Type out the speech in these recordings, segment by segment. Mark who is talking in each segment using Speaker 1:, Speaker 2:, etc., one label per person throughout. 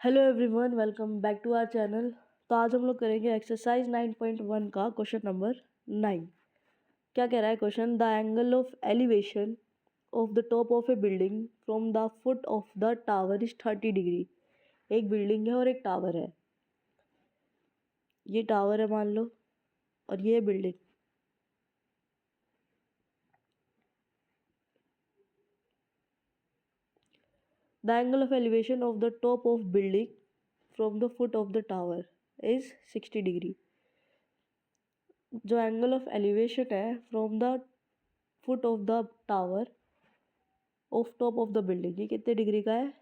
Speaker 1: Hello everyone, welcome back to our channel. तो आज हम लोग करेंगे एक्सरसाइज 9.1 का क्वेश्चन नंबर 9। क्या कह रहा है question? The angle of elevation of the top of A building from the foot of the tower is 30 degree. एक बिल्डिंग है और एक टावर है। ये टावर है मान लो, और ये building. The angle of elevation of the top of building from the foot of the tower is 60 degree. जो एंगल ऑफ एलिवेशन है from the foot of the tower of top of the building, ये कितने degree का है?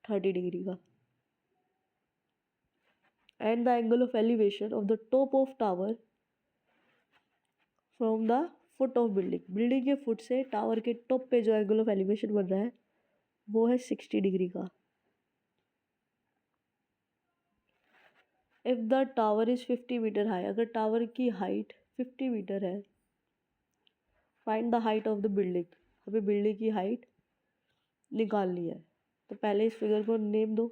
Speaker 1: 30 degree का। And the angle of elevation of the top of tower from the foot of building, building के foot से tower के top पे जो एंगल ऑफ एलिवेशन बन रहा है वो है 60 डिग्री का। If the tower is 50 metre high, अगर टावर की हाइट 50 मीटर है, find the height of the building, हमें बिल्डिंग की हाइट निकालनी है। तो पहले इस फिगर को नेम दो।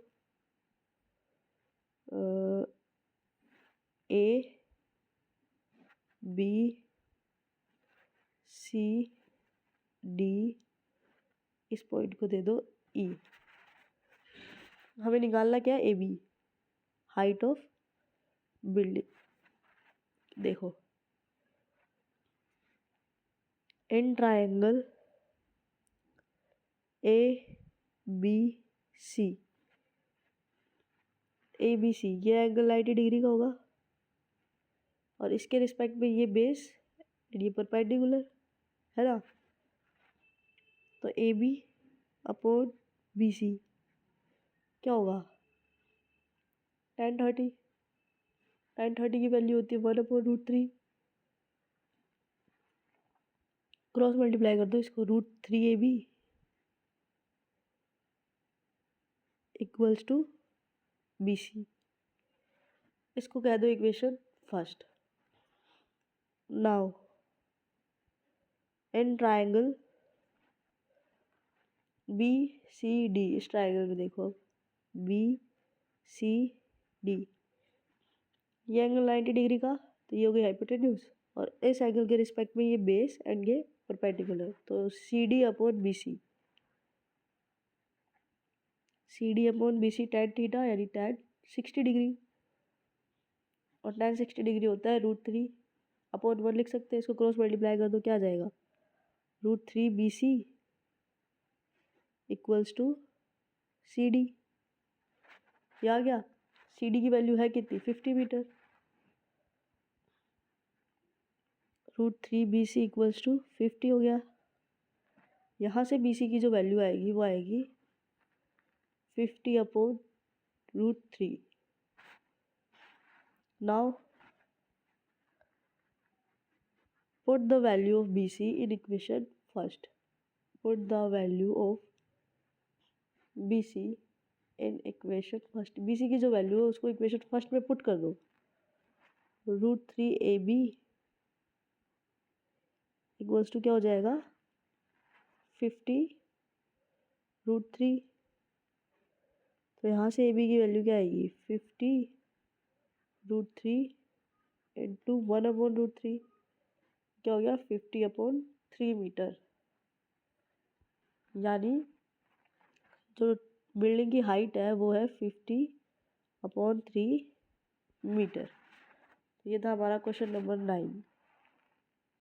Speaker 1: ए बी सी डी, इस पॉइंट को दे दो ई। हमें निकालना क्या है? A B, height of building. देखो, in triangle A B C, A B C ये एंगल 90 डिग्री का होगा, और इसके रिस्पेक्ट में ये बेस, ये परपेंडिकुलर है ना। तो a b upon b c क्या होगा? tan30 की वैल्यू होती है 1/√3। क्रॉस मल्टीप्लाई कर दो इसको, √3AB equals to B C. इसको कह दो equation first. Now in triangle b C D, इस ट्रायंगल में देखो अब बी सी डी, ये एंगल 90 डिग्री का, तो ये हो गई हाइपोटेन्यूज, और इस एंगल के रिस्पेक्ट में ये बेस एंड ये परपेंडिकुलर। तो c d upon b c, c d upon b c tan theta यानी tan 60 डिग्री, और tan 60 डिग्री होता है √3 अपॉन 1 लिख सकते हैं। इसको क्रॉस मल्टीप्लाई कर दो, क्या आ जाएगा? √3BC equals to C d. ये आ गया। सी डी की वैल्यू है कितनी? 50 मीटर। √3BC इक्वल्स टू 50 हो गया। यहाँ से BC की जो वैल्यू आएगी वो आएगी 50 upon √3। Now put the value of BC in equation first. Put the value of BC in equation first. BC की जो वैल्यू है उसको इक्वेशन फर्स्ट में पुट कर दो। √3AB इक्वल्स टू क्या हो जाएगा? 50√3। तो यहाँ से AB की वैल्यू क्या आएगी? 50√3 इंटू 1/√3, क्या हो गया? 50/3 मीटर। यानी जो बिल्डिंग की हाइट है वो है 50/3 मीटर। ये था हमारा क्वेश्चन नंबर 9।